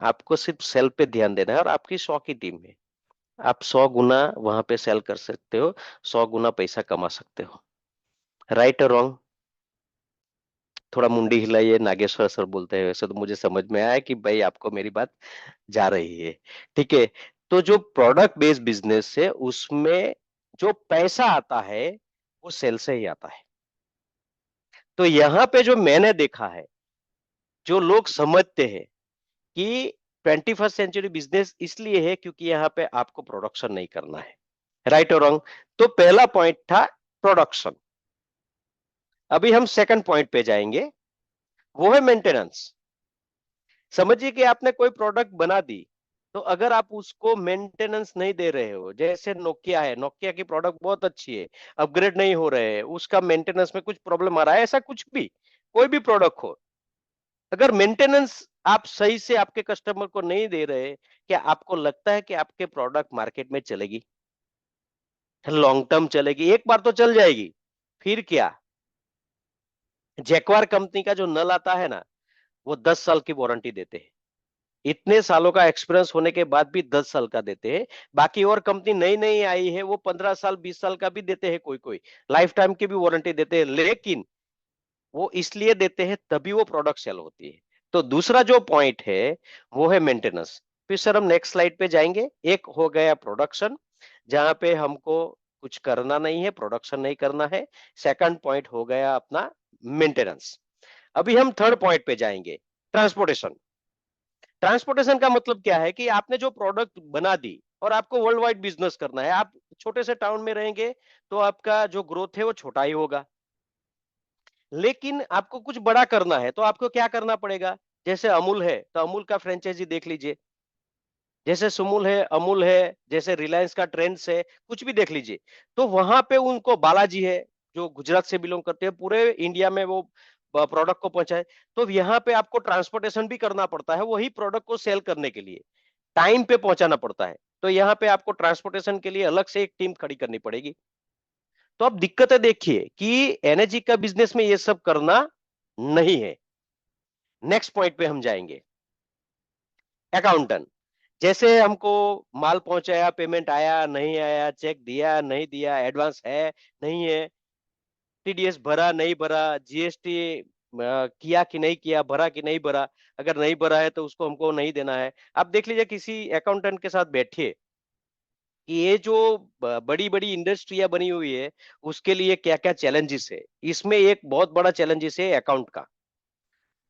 आपको सिर्फ सेल पे ध्यान देना है, और आपकी 100 की टीम है, आप 100 गुना वहां पे सेल कर सकते हो, 100 गुना पैसा कमा सकते हो। राइट और रॉन्ग? थोड़ा मुंडी हिलाइए, नागेश्वर सर बोलते हैं, वैसे तो मुझे समझ में आया कि भाई आपको मेरी बात जा रही है। ठीक है। तो जो प्रोडक्ट बेस्ड बिजनेस है उसमें जो पैसा आता है वो सेल से ही आता है। तो यहाँ पे जो मैंने देखा है, जो लोग समझते हैं कि 21st सेंचुरी बिजनेस इसलिए है क्योंकि यहाँ पे आपको प्रोडक्शन नहीं करना है। राइट और रॉन्ग? तो पहला पॉइंट था प्रोडक्शन। अभी हम सेकंड पॉइंट पे जाएंगे, वो है मेंटेनेंस। समझिए कि आपने कोई प्रोडक्ट बना दी, तो अगर आप उसको मेंटेनेंस नहीं दे रहे हो, जैसे नोकिया है, नोकिया की प्रोडक्ट बहुत अच्छी है, अपग्रेड नहीं हो रहे हैं, उसका मेंटेनेंस में कुछ प्रॉब्लम आ रहा है, ऐसा कुछ भी, कोई भी प्रोडक्ट हो, अगर मेंटेनेंस आप सही से आपके कस्टमर को नहीं दे रहे, क्या आपको लगता है कि आपके प्रोडक्ट मार्केट में चलेगी? लॉन्ग टर्म चलेगी? एक बार तो चल जाएगी, फिर क्या? जैकवार कंपनी का जो नल आता है ना, वो 10 साल की वारंटी देते हैं, इतने सालों का एक्सपीरियंस होने के बाद भी 10 साल का देते हैं। बाकी और कंपनी नई नई आई है, वो 15 साल 20 साल का भी देते हैं, कोई कोई लाइफ टाइम की भी वारंटी देते हैं, लेकिन वो इसलिए देते हैं तभी वो प्रोडक्ट सेल होती है। तो दूसरा जो पॉइंट है वो है मेंटेनेंस। फिर सर हम नेक्स्ट स्लाइड पे जाएंगे। एक हो गया प्रोडक्शन, जहां पे हमको कुछ करना नहीं है, प्रोडक्शन नहीं करना है। सेकंड पॉइंट हो गया अपना मेंटेनेंस। अभी हम थर्ड पॉइंट पे जाएंगे, ट्रांसपोर्टेशन। ट्रांसपोर्टेशन का मतलब क्या है कि आपने जो प्रोडक्ट बना दी और आपको वर्ल्ड वाइड बिजनेस करना है। आप छोटे से टाउन में रहेंगे तो आपका जो ग्रोथ है वो छोटा ही होगा। लेकिन आपको कुछ बड़ा करना है तो आपको क्या करना पड़ेगा? जैसे अमूल है तो अमूल का फ्रेंचाइजी देख लीजिए, जैसे सुमूल है, अमूल है, जैसे रिलायंस का ट्रेंड्स है, कुछ भी देख लीजिए। तो वहां पे उनको बालाजी है जो गुजरात से बिलोंग करते हैं, पूरे इंडिया में वो प्रोडक्ट को पहुंचाए। तो यहाँ पे आपको ट्रांसपोर्टेशन भी करना पड़ता है वही प्रोडक्ट को सेल करने के लिए, टाइम पे पहुंचाना पड़ता है। तो यहाँ पे आपको ट्रांसपोर्टेशन के लिए अलग से एक टीम खड़ी करनी पड़ेगी। तो अब दिक्कतें देखिए कि एनर्जी का बिजनेस में ये सब करना नहीं है। नेक्स्ट पॉइंट पे हम जाएंगे, अकाउंटेंट। जैसे हमको माल पहुंचाया, पेमेंट आया नहीं आया, चेक दिया नहीं दिया, एडवांस है नहीं है, टीडीएस भरा नहीं भरा, जीएसटी किया कि नहीं किया, भरा कि नहीं भरा, अगर नहीं भरा है तो उसको हमको नहीं देना है। आप देख लीजिए, किसी अकाउंटेंट के साथ बैठिए कि ये जो बड़ी बड़ी इंडस्ट्रियां बनी हुई है उसके लिए क्या क्या चैलेंजेस है। इसमें एक बहुत बड़ा चैलेंजेस है अकाउंट का,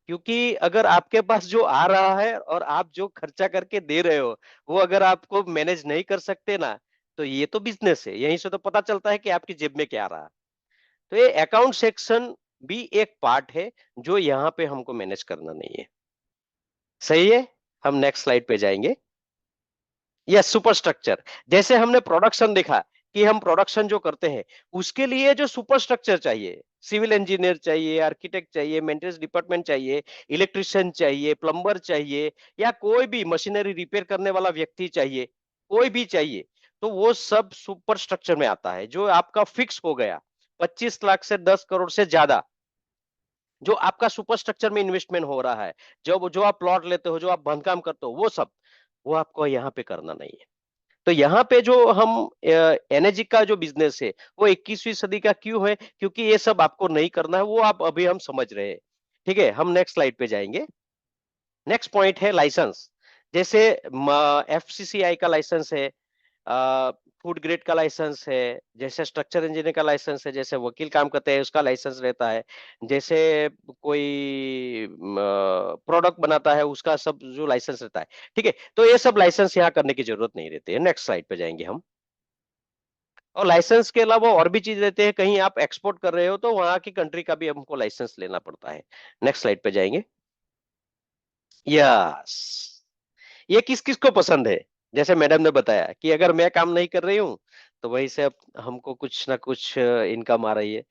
क्योंकि अगर आपके पास जो आ रहा है और आप जो खर्चा करके दे रहे हो वो अगर आपको मैनेज नहीं कर सकते ना, तो ये तो बिजनेस है, यहीं से तो पता चलता है कि आपकी जेब में क्या आ रहा है। तो ये अकाउंट सेक्शन भी एक पार्ट है जो यहाँ पे हमको मैनेज करना नहीं है। सही है, हम नेक्स्ट स्लाइड पे जाएंगे। Yes, super structure. जैसे हमने प्रोडक्शन देखा कि हम प्रोडक्शन जो करते हैं उसके लिए जो सुपर स्ट्रक्चर चाहिए, सिविल इंजीनियर चाहिए, आर्किटेक्ट चाहिए, मेंटेनेंस डिपार्टमेंट चाहिए, इलेक्ट्रिशियन चाहिए, प्लम्बर चाहिए, या कोई भी मशीनरी रिपेयर करने वाला व्यक्ति चाहिए, कोई भी चाहिए, तो वो सब सुपर स्ट्रक्चर में आता है। जो आपका फिक्स हो गया 25 लाख से 10 करोड़ से ज्यादा, जो आपका सुपर स्ट्रक्चर में इन्वेस्टमेंट हो रहा है, जो जो आप प्लॉट लेते हो, जो आप बांधकाम करते हो, वो सब वो आपको यहाँ पे करना नहीं है। तो यहाँ पे जो हम एनर्जी का जो बिजनेस है वो 21वीं सदी का क्यों है, क्योंकि ये सब आपको नहीं करना है, वो आप अभी हम समझ रहे हैं। ठीक है, हम नेक्स्ट स्लाइड पे जाएंगे। नेक्स्ट पॉइंट है लाइसेंस। जैसे एफसीसीआई का लाइसेंस है, फूड ग्रेड का लाइसेंस है, जैसे स्ट्रक्चर इंजीनियर का लाइसेंस है, जैसे वकील काम करते हैं उसका लाइसेंस रहता है, जैसे कोई प्रोडक्ट बनाता है उसका सब जो लाइसेंस रहता है। ठीक है, तो ये सब लाइसेंस यहाँ करने की जरूरत नहीं रहती है। नेक्स्ट स्लाइड पे जाएंगे हम। और लाइसेंस के अलावा और भी चीज रहते हैं, कहीं आप एक्सपोर्ट कर रहे हो तो वहां की कंट्री का भी हमको लाइसेंस लेना पड़ता है। नेक्स्ट स्लाइड पे जाएंगे। यस, ये किस किस को पसंद है? जैसे मैडम ने बताया कि अगर मैं काम नहीं कर रही हूँ तो वहीं से अब हमको कुछ ना कुछ इनकम आ रही है।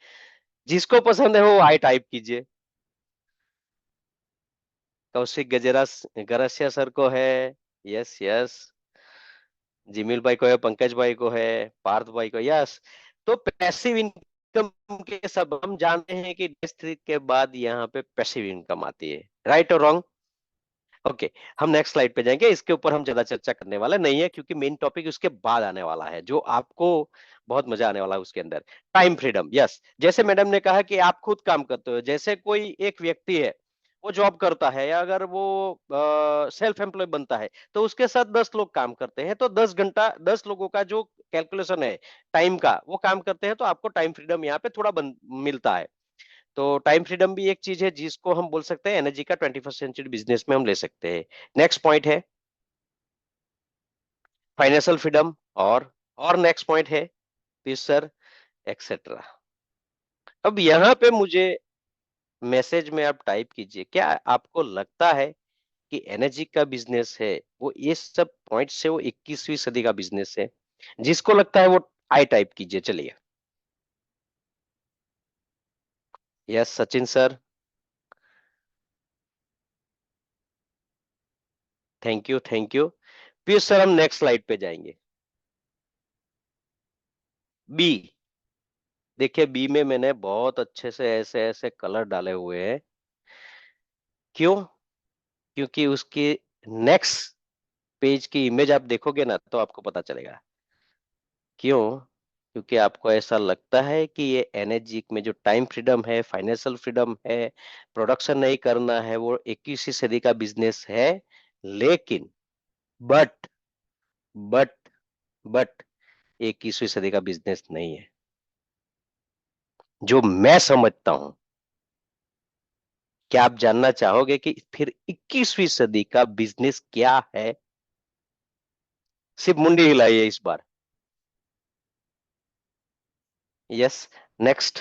जिसको पसंद है वो आई टाइप कीजिए। कौशिक गरसिया सर को है, यस यस। जिमिल भाई को है, पंकज भाई को है, पार्थ भाई को, यस। तो पैसिव इनकम के सब हम जानते हैं कि डेथ के बाद यहाँ पे पैसिव इनकम आती है, राइट और रॉन्ग? ओके, हम नेक्स्ट स्लाइड पे जाएंगे। इसके ऊपर हम ज्यादा चर्चा करने वाले नहीं है क्योंकि मेन टॉपिक उसके बाद आने वाला है जो आपको बहुत मजा आने वाला है उसके अंदर। Time freedom, yes. जैसे मैडम ने कहा कि आप खुद काम करते हो, जैसे कोई एक व्यक्ति है वो जॉब करता है या अगर वो सेल्फ एम्प्लॉय बनता है तो उसके साथ 10 लोग काम करते हैं, तो 10 घंटा 10 लोगों का जो कैलकुलेशन है टाइम का वो काम करते हैं, तो आपको टाइम फ्रीडम यहाँ पे थोड़ा मिलता है। तो टाइम फ्रीडम भी एक चीज है जिसको हम बोल सकते हैं एनर्जी का 21st सेंचुरी बिजनेस में हम ले सकते हैं। नेक्स्ट पॉइंट है फाइनेंशियल फ्रीडम। और नेक्स्ट पॉइंट है पीस सर, एक्सेट्रा। अब यहाँ पे मुझे मैसेज में आप टाइप कीजिए, क्या आपको लगता है कि एनर्जी का बिजनेस है वो ये सब पॉइंट से वो 21वीं सदी का बिजनेस है? जिसको लगता है वो आई टाइप कीजिए, चलिए। Yes Sachin sir, thank you thank you. Piyush sir, हम नेक्स्ट स्लाइड पे जाएंगे। बी, देखिए बी में मैंने बहुत अच्छे से ऐसे ऐसे कलर डाले हुए हैं। क्यों? क्योंकि उसकी नेक्स्ट पेज की इमेज आप देखोगे ना तो आपको पता चलेगा क्यों। क्योंकि आपको ऐसा लगता है कि ये एनर्जी में जो टाइम फ्रीडम है, फाइनेंशियल फ्रीडम है, प्रोडक्शन नहीं करना है, वो 21वीं सदी का बिजनेस है। लेकिन बट बट बट 21वीं सदी का बिजनेस नहीं है जो मैं समझता हूं। क्या आप जानना चाहोगे कि फिर 21वीं सदी का बिजनेस क्या है? सिर्फ मुंडी हिलाई है इस बार। Yes, next.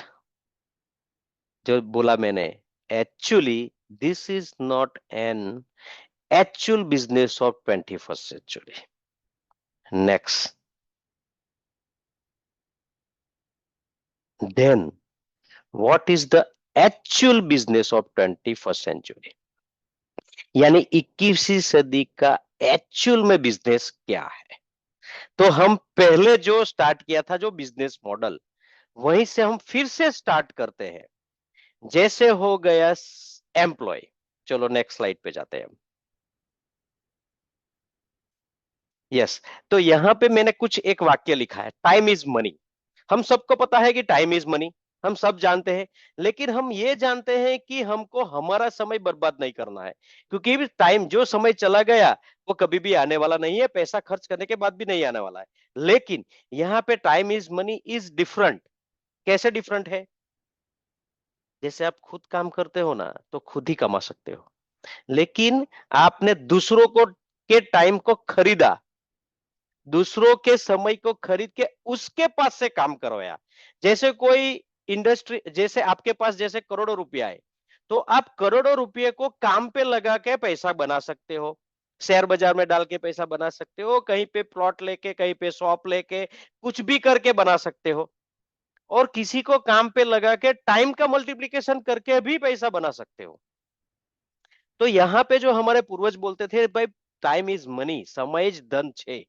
जो बोला मैंने, actually this is not an actual business of 21st century. Next. Then what is the actual business of 21st century, यानी 21वीं सदी का एक्चुअल में बिजनेस क्या है। तो हम पहले जो स्टार्ट किया था जो बिजनेस मॉडल, वहीं से हम फिर से स्टार्ट करते हैं। जैसे हो गया एम्प्लॉय। चलो नेक्स्ट स्लाइड पे जाते हैं हम। यस, तो यहां पे मैंने कुछ एक वाक्य लिखा है, टाइम इज मनी। हम सबको पता है कि टाइम इज मनी, हम सब जानते हैं। लेकिन हम ये जानते हैं कि हमको हमारा समय बर्बाद नहीं करना है, क्योंकि टाइम, जो समय चला गया वो कभी भी आने वाला नहीं है, पैसा खर्च करने के बाद भी नहीं आने वाला है। लेकिन यहाँ पे time is money is different. कैसे डिफरेंट है? जैसे आप खुद काम करते हो ना, तो खुद ही कमा सकते हो। लेकिन आपने दूसरों को के टाइम को खरीदा, दूसरों के समय को खरीद के उसके पास से काम करवाया। जैसे कोई इंडस्ट्री, जैसे आपके पास जैसे करोड़ों रुपया है, तो आप करोड़ों रुपये को काम पे लगा के पैसा बना सकते हो। शेयर बाजार में डाल के पैसा बना सकते हो, कहीं पे प्लॉट लेके, कहीं पे शॉप लेके, कुछ भी करके बना सकते हो। और किसी को काम पे लगा के टाइम का मल्टीप्लीकेशन करके भी पैसा बना सकते हो। तो यहाँ पे जो हमारे पूर्वज बोलते थे, भाई टाइम इज मनी, समय ज धन छे।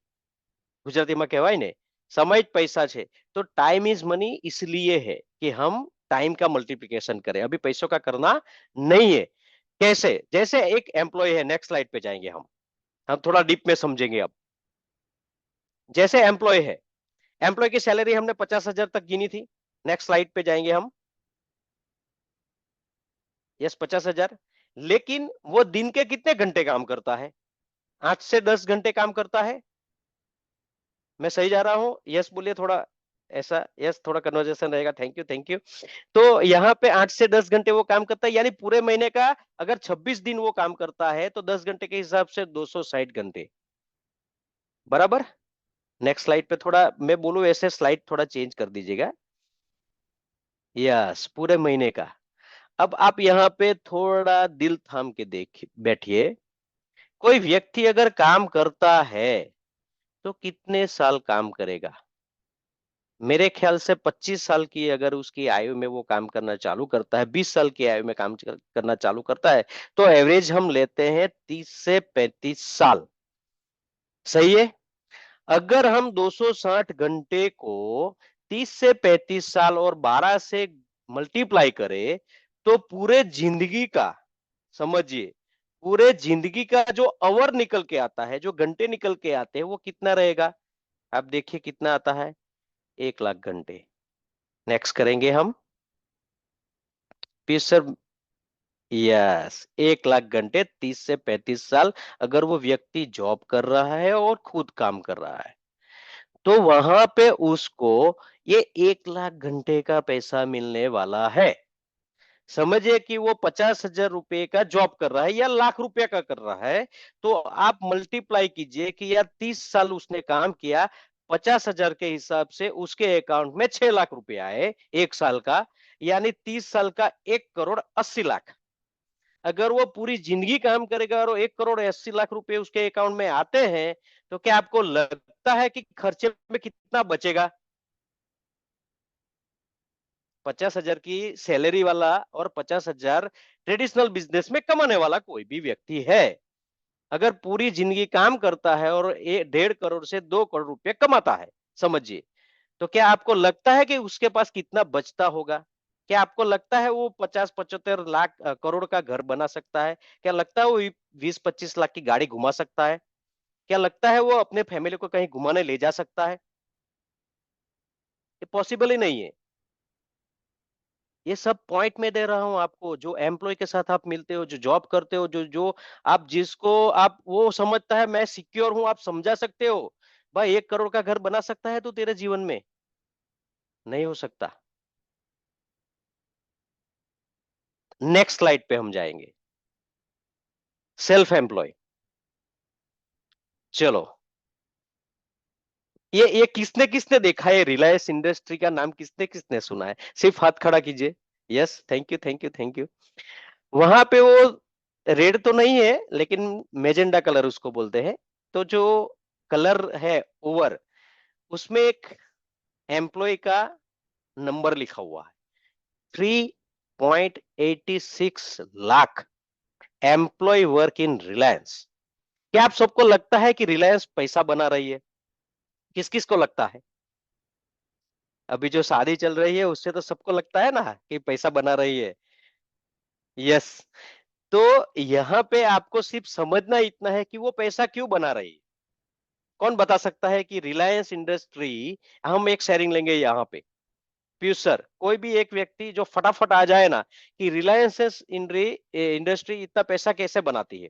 ગુજરાતીમાં કહેવાય ને, સમય જ પૈસા છે। तो टाइम इज मनी इसलिए है कि हम टाइम का मल्टीप्लिकेशन करें, अभी पैसों का करना नहीं है। कैसे? जैसे एक एम्प्लॉय है, नेक्स्ट स्लाइड पे जाएंगे हम थोड़ा डीप में समझेंगे अब। जैसे एम्प्लॉय है, एम्प्लॉय की सैलरी हमने 50,000 तक गिनी थी। नेक्स्ट स्लाइड पे जाएंगे हम। यस, 50,000। लेकिन वो दिन के कितने घंटे काम करता है? 8 से 10 घंटे काम करता है। मैं सही जा रहा हूं? यस बोलिए थोड़ा। ऐसा यस, थोड़ा कन्वर्जेशन रहेगा। Thank you, thank you. तो यहाँ पे 8 से 10 घंटे वो काम करता है, यानी पूरे महीने का अगर 26 दिन वो काम करता है, तो 10 घंटे के हिसाब से 260 घंटे। बराबर। नेक्स्ट स्लाइड पे थोड़ा मैं बोलूं ऐसे, स्लाइड थोड़ा चेंज कर दीजिएगा। यस, पूरे महीने का। अब आप यहाँ पे थोड़ा दिल थाम के देख बैठिए। कोई व्यक्ति अगर काम करता है तो कितने साल काम करेगा? मेरे ख्याल से 25 साल की अगर उसकी आयु में वो काम करना चालू करता है, 20 साल की आयु में काम करना चालू करता है, तो एवरेज हम लेते हैं 30 से 35 साल। सही है। अगर हम 260 घंटे को 30 से 35 साल और 12 से मल्टीप्लाई करें, तो पूरे जिंदगी का, समझिए, पूरे जिंदगी का जो आवर निकल के आता है, जो घंटे निकल के आते हैं, वो कितना रहेगा? आप देखिए कितना आता है, 1 लाख घंटे। नेक्स्ट करेंगे हम। सर, यस, 1 लाख घंटे, 30 से 35 साल। अगर वो व्यक्ति जॉब कर रहा है और खुद काम कर रहा है, तो वहां पे उसको ये 1 लाख घंटे का पैसा मिलने वाला है। समझिए कि वो 50,000 रुपए का जॉब कर रहा है या लाख रुपया का कर रहा है, तो आप मल्टीप्लाई कीजिए कि यार 30 साल उसने काम किया, 50,000 के हिसाब से उसके अकाउंट में 6 लाख रुपए आए 1 साल का, यानी 30 साल का 1,80,00,000। अगर वो पूरी जिंदगी काम करेगा और 1,80,00,000 रुपए उसके अकाउंट में आते हैं, तो क्या आपको लगता है कि खर्चे में कितना बचेगा? 50,000 की सैलरी वाला और 50,000 ट्रेडिशनल बिजनेस में कमाने वाला कोई भी व्यक्ति है, अगर पूरी जिंदगी काम करता है और 1.5 करोड़ से 2 करोड़ रुपए कमाता है, समझिए, तो क्या आपको लगता है कि उसके पास कितना बचता होगा? क्या आपको लगता है वो 50-75 लाख करोड़ का घर बना सकता है? क्या लगता है वो 20-25 लाख की गाड़ी घुमा सकता है? क्या लगता है वो अपने फैमिली को कहीं घुमाने ले जा सकता है? ये पॉसिबल ही नहीं है। ये सब पॉइंट में दे रहा हूं आपको। जो एम्प्लॉय के साथ आप मिलते हो, जो जॉब करते हो, जो जो आप, जिसको आप, वो समझता है मैं सिक्योर हूं, आप समझा सकते हो भाई 1 करोड़ का घर बना सकता है तो तेरे जीवन में नहीं हो सकता। नेक्स्ट स्लाइड पे हम जाएंगे। Self employ. चलो, ये किसने किसने देखा है? रिलायंस इंडस्ट्री का नाम किसने किसने सुना है? सिर्फ हाथ खड़ा कीजिए। Yes, thank you thank you thank you. वहां पे वो रेड तो नहीं है, लेकिन मेजेंडा कलर उसको बोलते हैं। तो जो कलर है ओवर, उसमें एक एम्प्लॉय का नंबर लिखा हुआ है। 3.86 lakh employ work in Reliance. क्या आप सबको लगता है कि रिलायंस पैसा बना रही है? किस किस को लगता है? अभी जो शादी चल रही है उससे तो सबको लगता है ना कि पैसा बना रही है। यस। तो यहाँ पे आपको सिर्फ समझना इतना है कि वो पैसा क्यों बना रही है। कौन बता सकता है कि रिलायंस इंडस्ट्री, हम एक शेयरिंग लेंगे यहाँ पे, पीयूष सर, कोई भी एक व्यक्ति जो फटाफट आ जाए ना कि रिलायंस इंडस्ट्री इतना पैसा कैसे बनाती है।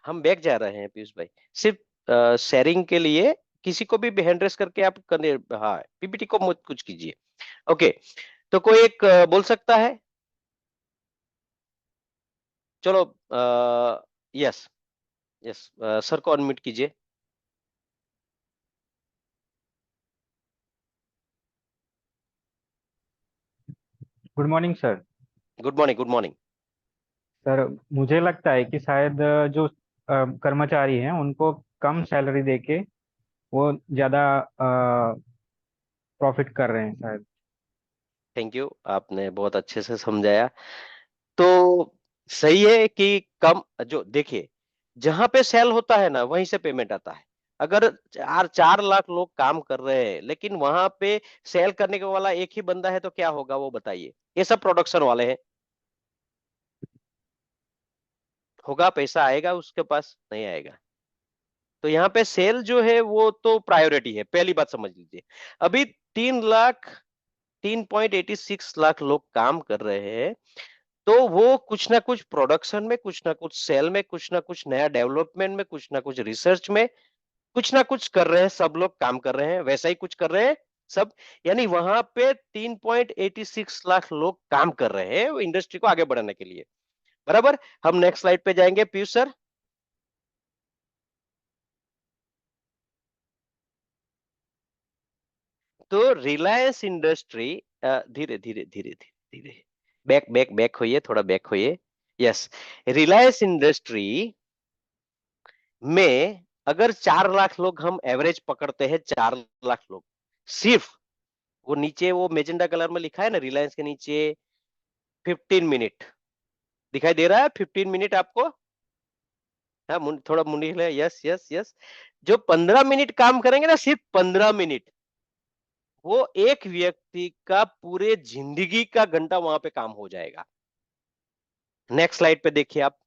हम बैक जा रहे हैं पीयूष भाई, सिर्फ शेयरिंग के लिए। किसी को भी हैंड रेस करके आप करने, हाँ, पीपीटी को मत कुछ कीजिए। ओके, तो कोई एक बोल सकता है? चलो, यस यस, सर को अनम्यूट कीजिए। Good morning sir. Good morning, good morning. Sir मुझे लगता है कि शायद जो कर्मचारी हैं उनको कम सैलरी देके वो ज़्यादा प्रॉफिट कर रहे हैं शायद। थैंक यू, आपने बहुत अच्छे से समझाया। तो सही है कि कम, जो देखिए, जहां पे सेल होता है ना वहीं से पेमेंट आता है। अगर 4 4 लाख लोग काम कर रहे हैं लेकिन वहां पे सेल करने के वाला एक ही बंदा है तो क्या होगा वो बताइए? ये सब प्रोडक्शन वाले हैं। होगा, पैसा आएगा उसके पास? नहीं आएगा। तो यहाँ पे सेल जो है वो तो प्रायोरिटी है, पहली बात समझ लीजिए। अभी 3.86 लाख लोग काम कर रहे हैं, तो वो कुछ ना कुछ प्रोडक्शन में, कुछ ना कुछ सेल में, कुछ ना कुछ नया डेवलपमेंट में, कुछ ना कुछ रिसर्च में, कुछ ना कुछ कर रहे हैं। सब लोग काम कर रहे हैं, वैसा ही कुछ कर रहे हैं सब। यानी वहां पे 3.86 लाख लोग काम कर रहे हैं इंडस्ट्री को आगे बढ़ाने के लिए। बराबर। हम नेक्स्ट स्लाइड पे जाएंगे पीयूष सर। तो रिलायंस इंडस्ट्री, धीरे धीरे धीरे धीरे धीरे, बैक बैक बैक होइए, थोड़ा बैक होइए। यस। रिलायंस इंडस्ट्री में अगर 4 लाख लोग हम एवरेज पकड़ते हैं, 4 लाख लोग सिर्फ, वो नीचे वो मेजेंडा कलर में लिखा है ना रिलायंस के नीचे, 15 मिनट दिखाई दे रहा है? 15 मिनट आपको? हाँ, थोड़ा मुंडी है। Yes yes yes. जो 15 मिनट काम करेंगे ना, सिर्फ 15 मिनट, वो एक व्यक्ति का पूरे जिंदगी का घंटा वहां पे काम हो जाएगा। नेक्स्ट स्लाइड पे देखिए आप,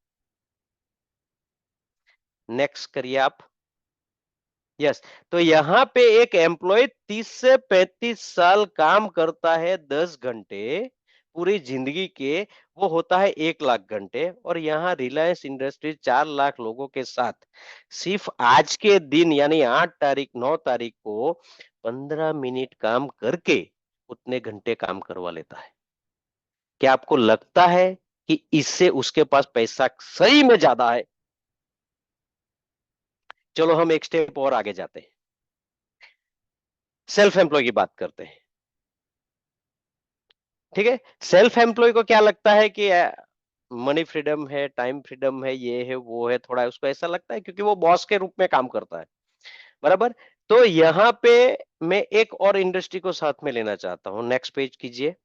नेक्स्ट करिए आप। यस। तो यहाँ पे एक एम्प्लॉय 30 से 35 साल काम करता है, 10 घंटे पूरी जिंदगी के, वो होता है 1 लाख घंटे। और यहाँ रिलायंस इंडस्ट्रीज 4 लाख लोगों के साथ सिर्फ आज के दिन यानी 8 तारीख 9 तारीख को 15 मिनट काम करके उतने घंटे काम करवा लेता है। क्या आपको लगता है कि इससे उसके पास पैसा सही में ज्यादा है? चलो हम एक स्टेप और आगे जाते हैं, सेल्फ एम्प्लॉय की बात करते हैं। ठीक है, सेल्फ एम्प्लॉय को क्या लगता है कि मनी फ्रीडम है, टाइम फ्रीडम है, ये है वो है, थोड़ा उसको ऐसा लगता है क्योंकि वो बॉस के रूप में काम करता है। बराबर। तो यहाँ पे मैं एक और इंडस्ट्री को साथ में लेना चाहता हूं। नेक्स्ट पेज कीजिए,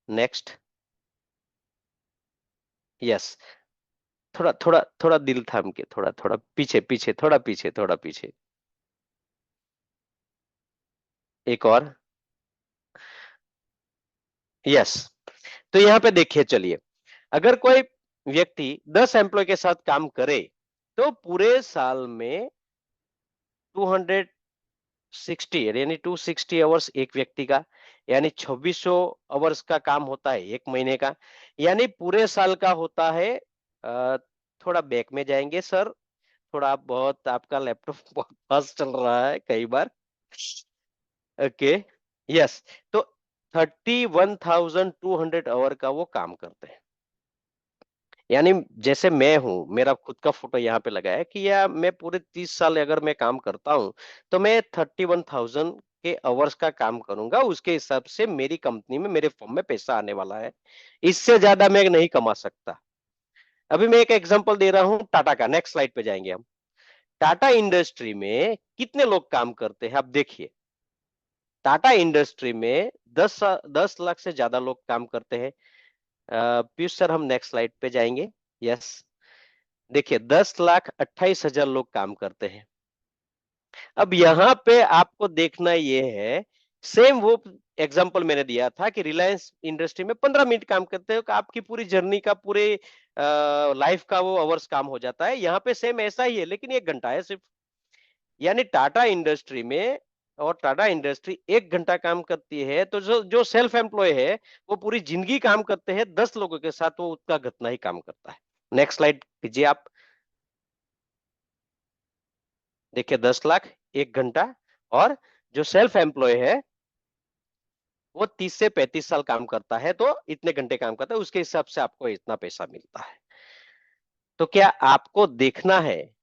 नेक्स्ट। यस। थोड़ा थोड़ा थोड़ा दिल थाम के, थोड़ा थोड़ा पीछे पीछे, थोड़ा पीछे, थोड़ा पीछे, एक और। यस। तो यहाँ पे देखिए, चलिए, अगर कोई व्यक्ति 10 एम्प्लॉय के साथ काम करे तो पूरे साल में 260, यानी 260 आवर्स एक व्यक्ति का, यानी 2600 आवर्स का काम होता है एक महीने का, यानी पूरे साल का होता है। थोड़ा बैक में जाएंगे सर, थोड़ा आप, बहुत आपका लैपटॉप बहुत फास्ट चल रहा है कई बार। ओके। यस। तो 31,200 आवर का वो काम करते हैं यानी जैसे मैं हूं, मेरा खुद का फोटो यहाँ पे लगा है कि या मैं पूरे 30 साल अगर मैं काम करता हूं तो मैं 31,000 के आवर्स का काम करूंगा, उसके हिसाब से मेरी कंपनी में, मेरे फर्म में पैसा आने वाला है। इससे ज्यादा मैं नहीं कमा सकता। अभी मैं एक एग्जांपल दे रहा हूं टाटा का। नेक्स्ट स्लाइड पे जाएंगे हम। टाटा इंडस्ट्री में कितने लोग काम करते हैं आप देखिए। टाटा इंडस्ट्री में 10 लाख से ज्यादा लोग काम करते हैं। पीयूष सर, हम नेक्स्ट स्लाइड पे जाएंगे। यस, देखिए 10,28,000 लोग काम करते हैं। अब यहाँ पे आपको देखना ये है, सेम वो एग्जांपल मैंने दिया था कि रिलायंस इंडस्ट्री में 15 मिनट काम करते हो, आपकी पूरी जर्नी का, पूरे लाइफ का वो आवर्स काम हो जाता है। यहाँ पे सेम ऐसा ही है, लेकिन 1 घंटा है सिर्फ। यानी टाटा इंडस्ट्री में, और टाटा इंडस्ट्री 1 घंटा काम करती है, तो जो जो सेल्फ एम्प्लॉय है वो पूरी जिंदगी काम करते हैं 10 लोगों के साथ, वो उतना घटना ही काम करता है। नेक्स्ट स्लाइड कीजिए आप। देखिए 10 लाख 1 घंटा, और जो सेल्फ एम्प्लॉय है वो 30 से 35 साल काम करता है, तो इतने घंटे काम करता है, उसके हिसाब से आपको इतना पैसा मिलता है। तो क्या आपको देखना है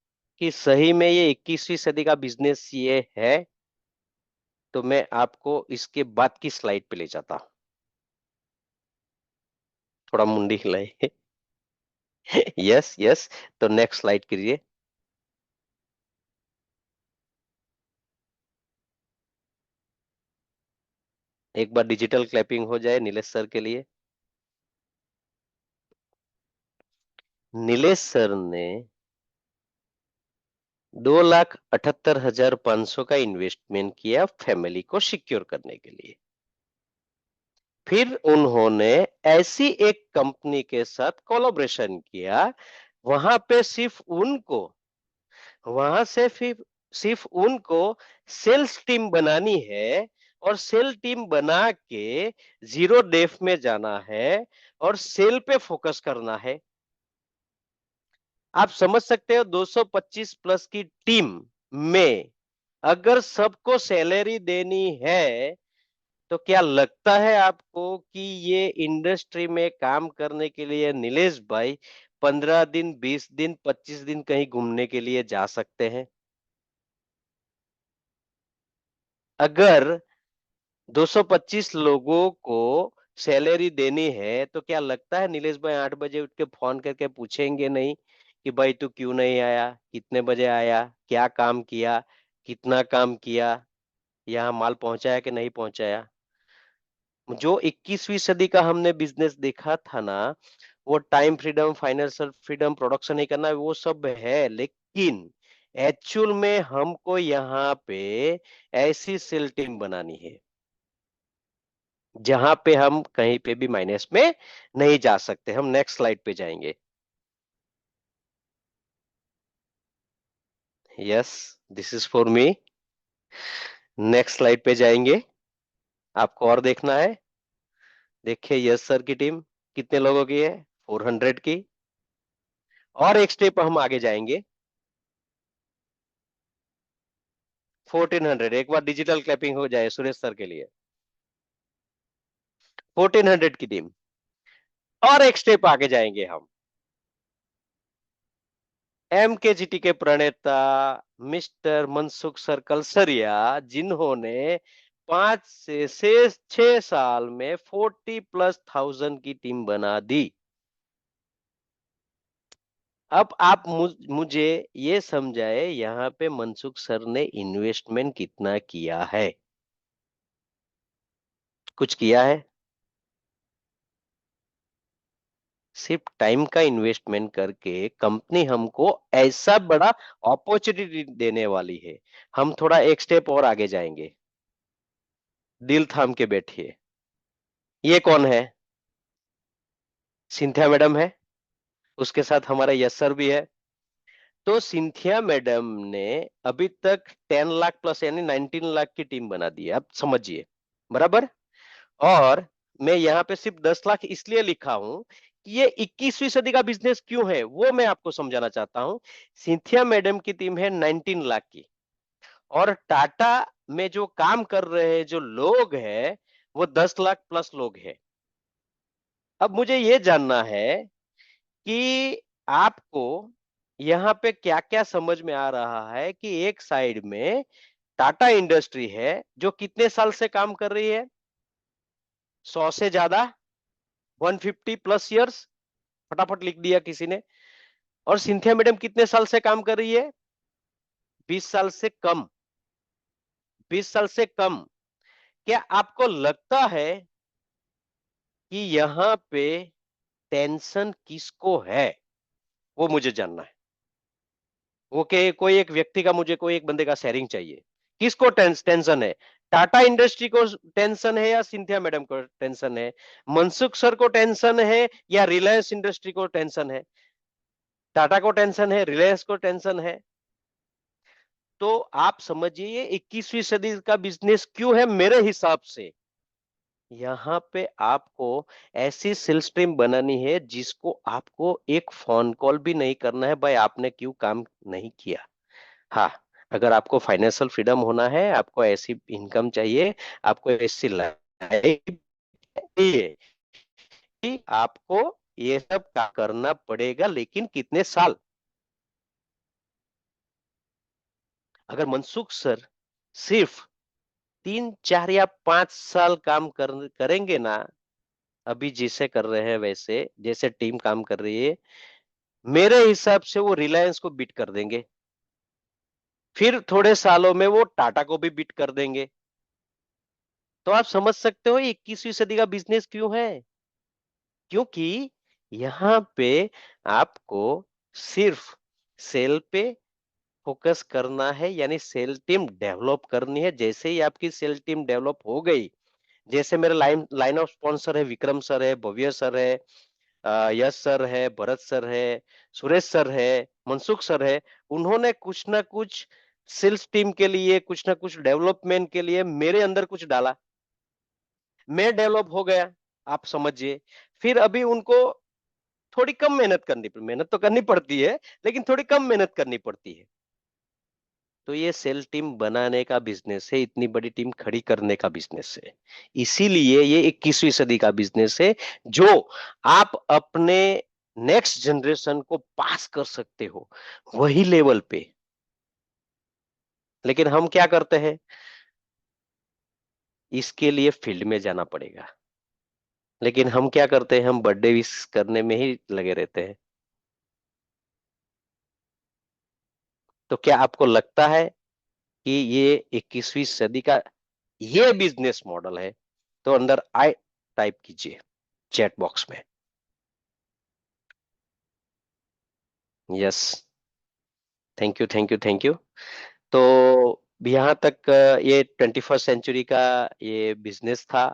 कि सही में ये 21वीं सदी का बिजनेस ये है? तो मैं आपको इसके बाद की स्लाइड पे ले जाता हूं। थोड़ा मुंडी हिलाए। यस यस, तो नेक्स्ट स्लाइड कीजिए। एक बार डिजिटल क्लैपिंग हो जाए नीलेश सर के लिए। नीलेश सर ने 2,78,500 का इन्वेस्टमेंट किया फैमिली को सिक्योर करने के लिए। फिर उन्होंने ऐसी एक कंपनी के साथ कोलैबोरेशन किया, वहां पे सिर्फ उनको, वहां से फिर सिर्फ उनको सेल्स टीम बनानी है, और सेल टीम बना के जीरो डेफ में जाना है और सेल पे फोकस करना है। आप समझ सकते हो 225 प्लस की टीम में अगर सबको सैलरी देनी है, तो क्या लगता है आपको कि ये इंडस्ट्री में काम करने के लिए नीलेश भाई 15 दिन, 20 दिन, 25 दिन कहीं घूमने के लिए जा सकते हैं? अगर 225 लोगों को सैलरी देनी है, तो क्या लगता है नीलेश भाई 8 बजे उठ के फोन करके पूछेंगे नहीं कि भाई तू क्यों नहीं आया, कितने बजे आया, क्या काम किया, कितना काम किया, यहाँ माल पहुंचाया कि नहीं पहुंचाया? जो 21वीं सदी का हमने बिजनेस देखा था ना, वो time freedom, financial freedom, production नहीं करना, वो सब है, लेकिन एक्चुअल में हमको यहाँ पे ऐसी सेल टीम बनानी है जहां पे हम कहीं पे भी माइनस में नहीं जा सकते। हम नेक्स्ट स्लाइड पे जाएंगे। Yes, this is for me. Next slide पे जाएंगे। आपको और देखना है? देखिए यस सर की टीम कितने लोगों की है? 400 की। और एक स्टेप हम आगे जाएंगे, 1400। एक बार डिजिटल क्लैपिंग हो जाए सुरेश सर के लिए। 1400 की टीम। और एक स्टेप आगे जाएंगे हम, एमकेजीटी के प्रणेता मिस्टर मनसुख सर कलसरिया, जिन्होंने 5 से 6 साल में 40,000+ की टीम बना दी। अब आप मुझे ये समझाए, यहाँ पे मनसुख सर ने इन्वेस्टमेंट कितना किया है? कुछ किया है? सिर्फ टाइम का इन्वेस्टमेंट करके कंपनी हमको ऐसा बड़ा अपॉर्चुनिटी देने वाली है। हम थोड़ा एक स्टेप और आगे जाएंगे। दिल थाम के बैठिए। ये कौन है? सिंथिया मैडम है, उसके साथ हमारा यस सर भी है। तो सिंथिया मैडम ने अभी तक 10 लाख+ यानी 19 लाख की टीम बना दी है। अब समझिए, बराबर। और मैं यहाँ पे सिर्फ 10 लाख इसलिए लिखा हूं कि ये 21वीं सदी का बिजनेस क्यों है वो मैं आपको समझाना चाहता हूं। सिंथिया मैडम की टीम है 19 लाख की, और टाटा में जो काम कर रहे हैं जो लोग हैं वो 10 लाख+ लोग हैं। अब मुझे ये जानना है कि आपको यहाँ पे क्या क्या समझ में आ रहा है कि एक साइड में टाटा इंडस्ट्री है जो कितने साल से काम कर रही है, 100 से ज्यादा, 150 प्लस इयर्स, फटाफट लिख दिया किसी ने। और सिंथिया मैडम कितने साल से काम कर रही है, 20 साल से कम, 20 साल से कम। क्या आपको लगता है कि यहाँ पे टेंशन किसको है, वो मुझे जानना है। वो के कोई एक व्यक्ति का, मुझे कोई एक बंदे का शेयरिंग चाहिए। किसको टेंशन है, टाटा इंडस्ट्री को टेंशन है या सिंथिया मैडम को टेंशन है, मनसुख सर को टेंशन है या रिलायंस इंडस्ट्री को टेंशन है? टाटा को टेंशन है, रिलायंस को टेंशन है। तो आप समझिए ये 21वीं सदी का बिजनेस क्यों है। मेरे हिसाब से यहाँ पे आपको ऐसी सेल्स स्ट्रीम बनानी है जिसको आपको एक फोन कॉल भी नहीं करना है, भाई आपने क्यों काम नहीं किया। हाँ, अगर आपको फाइनेंशियल फ्रीडम होना है, आपको ऐसी इनकम चाहिए, आपको ऐसी लाइफ चाहिए कि आपको ये सब करना पड़ेगा, लेकिन कितने साल। अगर मनसुख सर सिर्फ 3, 4 या 5 साल काम करेंगे ना, अभी जिसे कर रहे हैं वैसे, जैसे टीम काम कर रही है, मेरे हिसाब से वो रिलायंस को बीट कर देंगे। फिर थोड़े सालों में वो टाटा को भी बीट कर देंगे। तो आप समझ सकते हो 21वीं सदी का बिजनेस क्यों है। क्योंकि यहाँ पे आपको सिर्फ सेल पे फोकस करना है, यानी सेल टीम डेवलप करनी है। जैसे ही आपकी सेल टीम डेवलप हो गई, जैसे मेरे लाइन ऑफ स्पॉन्सर है, विक्रम सर है, भव्य सर है, यश सर है, भरत सर है, सुरेश सर है, मनसुख सर है, उन्होंने कुछ ना कुछ सेल्स टीम के लिए, कुछ ना कुछ डेवलपमेंट के लिए मेरे अंदर कुछ डाला, मैं डेवलप हो गया। आप समझिए, फिर अभी उनको थोड़ी कम मेहनत तो करनी पड़ती है, लेकिन थोड़ी कम मेहनत करनी पड़ती है। तो ये सेल टीम बनाने का बिजनेस है, इतनी बड़ी टीम खड़ी करने का बिजनेस है। इसीलिए ये 21वीं सदी का बिजनेस है जो आप अपने नेक्स्ट जनरेशन को पास कर सकते हो, वही लेवल पे। लेकिन हम क्या करते हैं, इसके लिए फील्ड में जाना पड़ेगा। लेकिन हम क्या करते हैं, हम बर्थडे विश करने में ही लगे रहते हैं। तो क्या आपको लगता है कि ये 21वीं सदी का ये बिजनेस मॉडल है? तो अंदर आई टाइप कीजिए चैट बॉक्स में, yes. Thank you, thank you, thank you. तो यहाँ तक ये 21st सेंचुरी का ये बिजनेस था।